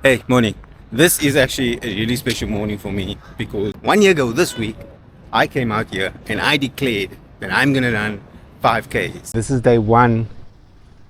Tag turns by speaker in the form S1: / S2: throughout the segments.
S1: Hey, morning. This is actually a really special morning for me because 1 year ago this week, I came out here and I declared that I'm going to run 5Ks. This is day one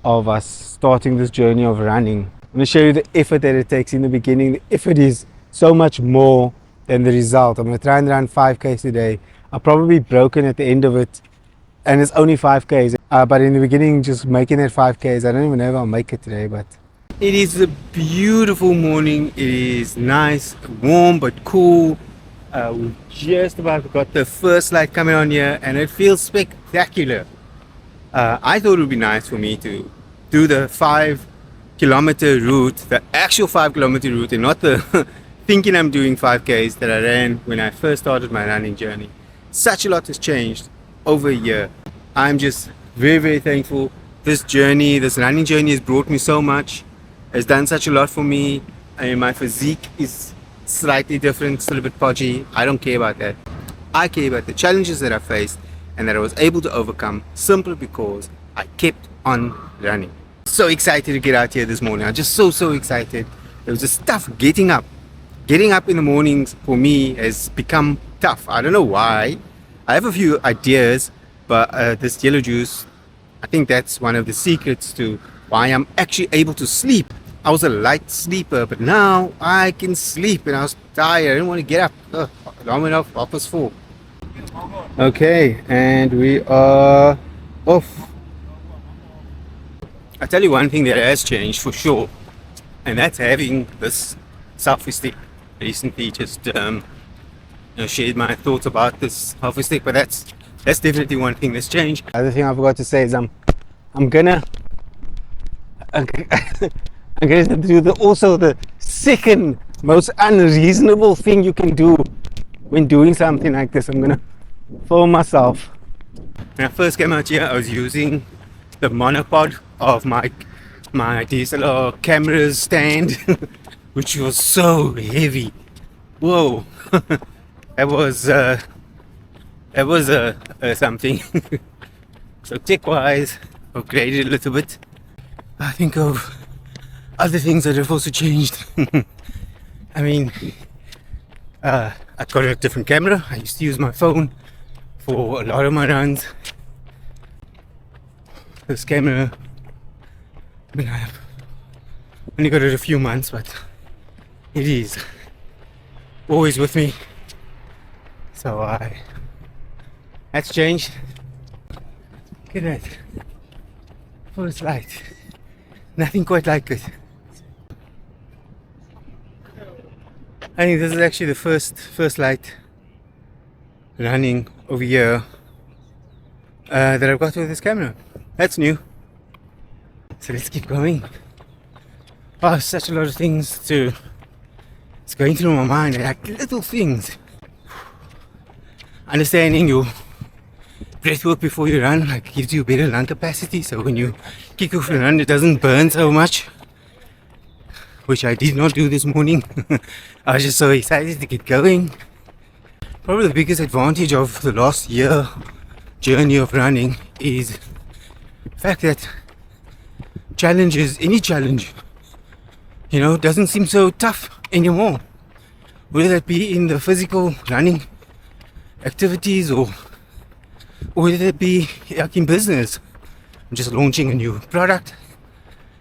S1: of us starting this journey of running. I'm going to show you the effort that it takes in the beginning. The effort is so much more than the result. I'm going to try and run 5Ks today. I'll probably be broken at the end of it, and it's only 5Ks. But in the beginning, just making it 5Ks, I don't even know if I'll make it today, but it is a beautiful morning. It is nice, warm but cool. We just about got the first light coming on here and it feels spectacular. I thought it would be nice for me to do the 5 kilometer route, the actual 5 kilometer route, and not the thinking I'm doing 5Ks that I ran when I first started my running journey. Such a lot has changed over a year. I'm just very thankful. This running journey has brought me so much. Has done such a lot for me. I mean, my physique is slightly different, still a bit podgy. I don't care about that. I care about the challenges that I faced and that I was able to overcome simply because I kept on running. So excited to get out here this morning. I'm just so excited. It was just tough getting up. Getting up in the mornings for me has become tough. I don't know why. I have a few ideas, but this yellow juice, I think that's one of the secrets to why I'm actually able to sleep. I was a light sleeper, but now I can sleep and I was tired. I didn't want to get up. Long enough, 4:30. Okay, and we are off. I'll tell you one thing that has changed for sure, and that's having this selfie stick. Recently just shared my thoughts about this selfie stick, but that's definitely one thing that's changed. The other thing I forgot to say is I'm gonna do the second most unreasonable thing you can do when doing something like this. I'm gonna film myself. When I first came out here, I was using the monopod of my DSLR camera stand, which was so heavy. Whoa, that was something. So tech-wise, upgraded a little bit. I think of other things that have also changed. I mean, I got a different camera. I used to use my phone for a lot of my runs. This camera, I mean, I've only got it a few months, but it is always with me. So that's changed. Look at that. First light. Nothing quite like it. I think this is actually the first light running over here that I've got with this camera. That's new. So let's keep going. Oh, such a lot of things it's going through my mind, like little things. Understanding your breath work before you run, like, gives you better lung capacity, so when you kick off and run it doesn't burn so much, which I did not do this morning. I was just so excited to get going. Probably the biggest advantage of the last year journey of running is the fact that any challenge, doesn't seem so tough anymore, whether that be in the physical running activities or whether it be like in business. I'm just launching a new product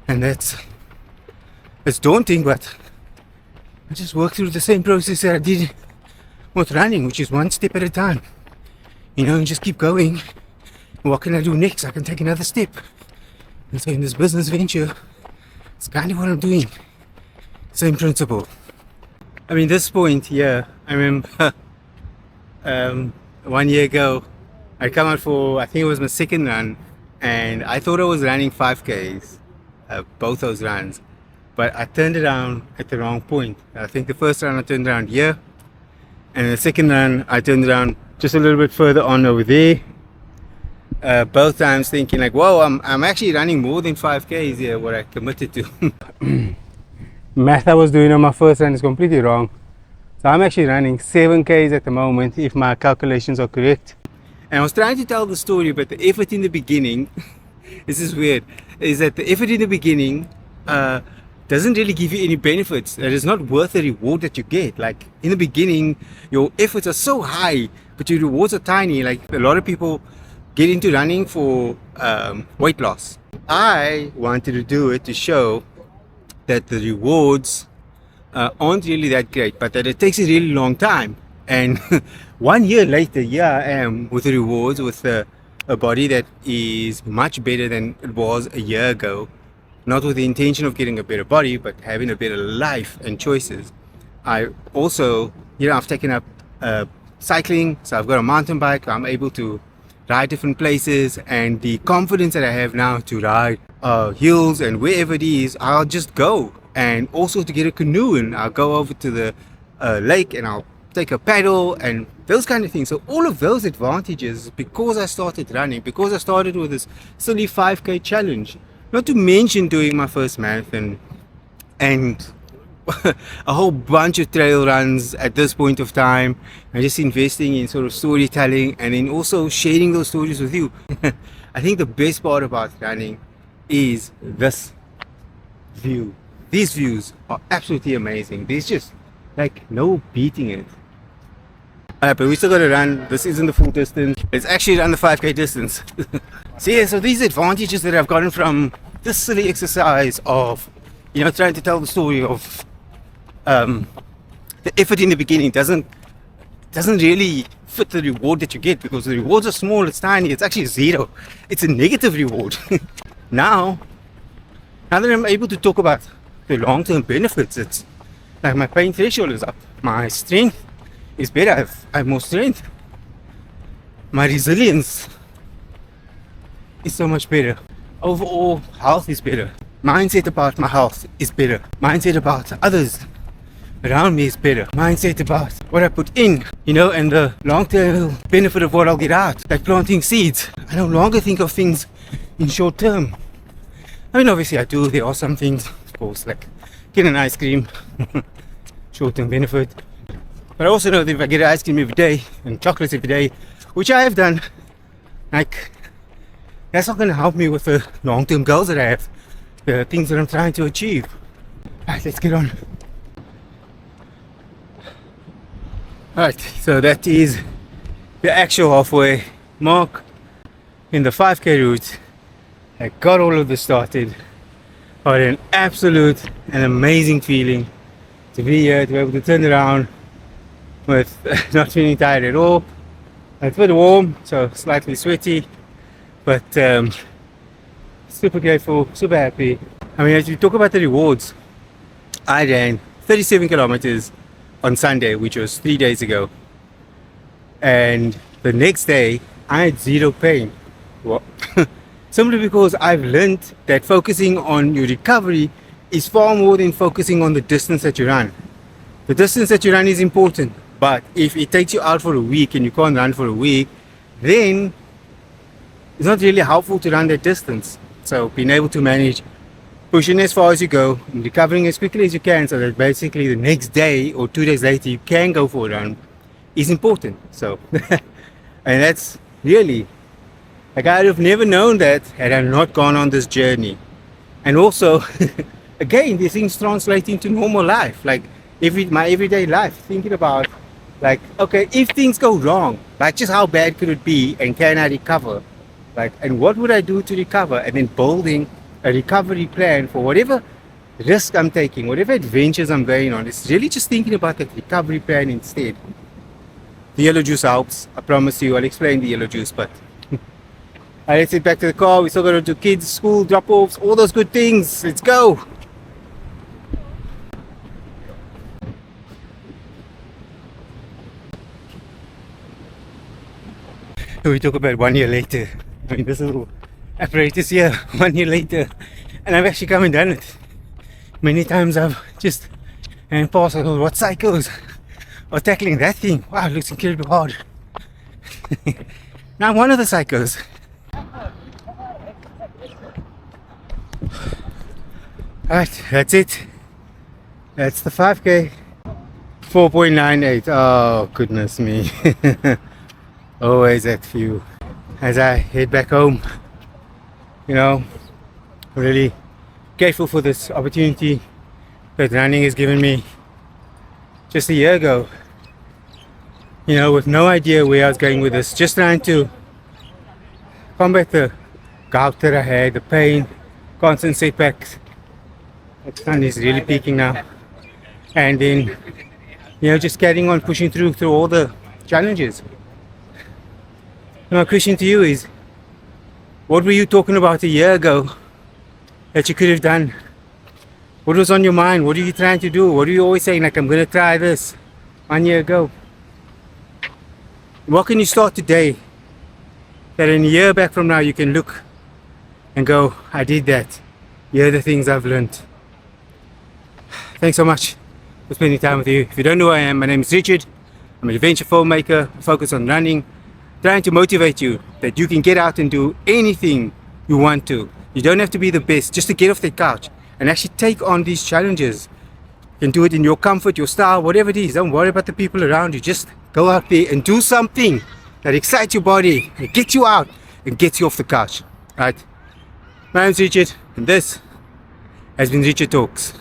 S1: and it's daunting, but I just work through the same process that I did with running, which is one step at a time, and just keep going. What can I do next? I can take another step. And so in this business venture, it's kind of what I'm doing. Same principle. I mean, this point here, I remember 1 year ago I come out for, I think it was my second run, and I thought I was running 5Ks, both those runs, but I turned around at the wrong point. I think the first run I turned around here, and the second run I turned around just a little bit further on over there. Both times thinking like, whoa, I'm actually running more than 5S here, what I committed to. Math I was doing on my first run is completely wrong. So I'm actually running 7Ks at the moment, if my calculations are correct. And I was trying to tell the story, but the effort in the beginning, this is weird, is that the effort in the beginning doesn't really give you any benefits. That is not worth the reward that you get. Like in the beginning, your efforts are so high, but your rewards are tiny. Like a lot of people get into running for weight loss. I wanted to do it to show that the rewards aren't really that great, but that it takes a really long time. And 1 year later, here I am with the rewards, with a body that is much better than it was a year ago. Not with the intention of getting a better body, but having a better life and choices. I also, I've taken up cycling, so I've got a mountain bike. I'm able to ride different places, and the confidence that I have now to ride hills and wherever it is, I'll just go. And also to get a canoe, and I'll go over to the lake and I'll take a paddle and those kind of things. So all of those advantages, because I started running, because I started with this silly 5K challenge, not to mention doing my first marathon and a whole bunch of trail runs at this point of time, and just investing in sort of storytelling and then also sharing those stories with you. I think the best part about running is this view. These views are absolutely amazing. There's just like no beating it. But we still got to run. This isn't the full distance. It's actually around the 5K distance. So these advantages that I've gotten from this silly exercise of, trying to tell the story of the effort in the beginning doesn't really fit the reward that you get, because the rewards are small, it's tiny, it's actually zero. It's a negative reward. Now that I'm able to talk about the long-term benefits, it's like my pain threshold is up, my strength is better, I have more strength, my resilience is so much better, overall health is better, mindset about my health is better, mindset about others around me is better, mindset about what I put in, and the long-term benefit of what I'll get out, like planting seeds. I no longer think of things in short term. I mean, obviously I do, there are some things, of course, like getting an ice cream, short-term benefit. But I also know that if I get ice cream every day and chocolates every day, which I have done, like, that's not going to help me with the long-term goals that I have, the things that I'm trying to achieve. Alright, let's get on. Alright, so that is the actual halfway mark in the 5K route. I got all of this started. But an absolute and amazing feeling to be here, to be able to turn around with not feeling tired at all. It's a bit warm, so slightly sweaty, but super grateful, super happy. I mean, as we talk about the rewards, I ran 37 kilometers on Sunday, which was 3 days ago, and the next day I had zero pain. Well, simply because I've learned that focusing on your recovery is far more than focusing on the distance that you run. The distance that you run is important, but if it takes you out for a week and you can't run for a week, then it's not really helpful to run that distance. So being able to manage pushing as far as you go and recovering as quickly as you can, so that basically the next day or 2 days later you can go for a run, is important. So and that's really, like, I'd have never known that had I not gone on this journey. And also again, these things translate into normal life, like my everyday life, thinking about, like, okay, if things go wrong, like, just how bad could it be and can I recover, like, and what would I do to recover, and then building a recovery plan for whatever risk I'm taking, whatever adventures I'm going on. It's really just thinking about that recovery plan instead. The yellow juice helps, I promise you. I'll explain the yellow juice, but alright, let's get back to the car. We still got to do kids, school, drop-offs, all those good things. Let's go. We talk about 1 year later. I mean, this little apparatus here, 1 year later, and I've actually come and done it. Many times I've just and past, I go, what cycles are tackling that thing? Wow, it looks incredibly hard. Now I'm one of the cycles. Alright, that's it. That's the 5K. 4.98. Oh, goodness me. Always that few. As I head back home, really grateful for this opportunity that running has given me just a year ago. You know, with no idea where I was going with this, just trying to combat the gout that I had, the pain, constant setbacks. The sun is really peaking now. And then, you know, just carrying on, pushing through all the challenges. And my question to you is, what were you talking about a year ago that you could have done? What was on your mind? What are you trying to do? What are you always saying, like, I'm going to try this 1 year ago? What can you start today that in a year back from now you can look and go, I did that. Here are the things I've learned. Thanks so much for spending time with you. If you don't know who I am, my name is Richard. I'm an adventure filmmaker focused on running, trying to motivate you that you can get out and do anything you want to. You don't have to be the best, just to get off the couch and actually take on these challenges. You can do it in your comfort, your style, whatever it is. Don't worry about the people around you. Just go out there and do something that excites your body and gets you out and gets you off the couch. Right? My name's Richard, and this has been Richard Talks.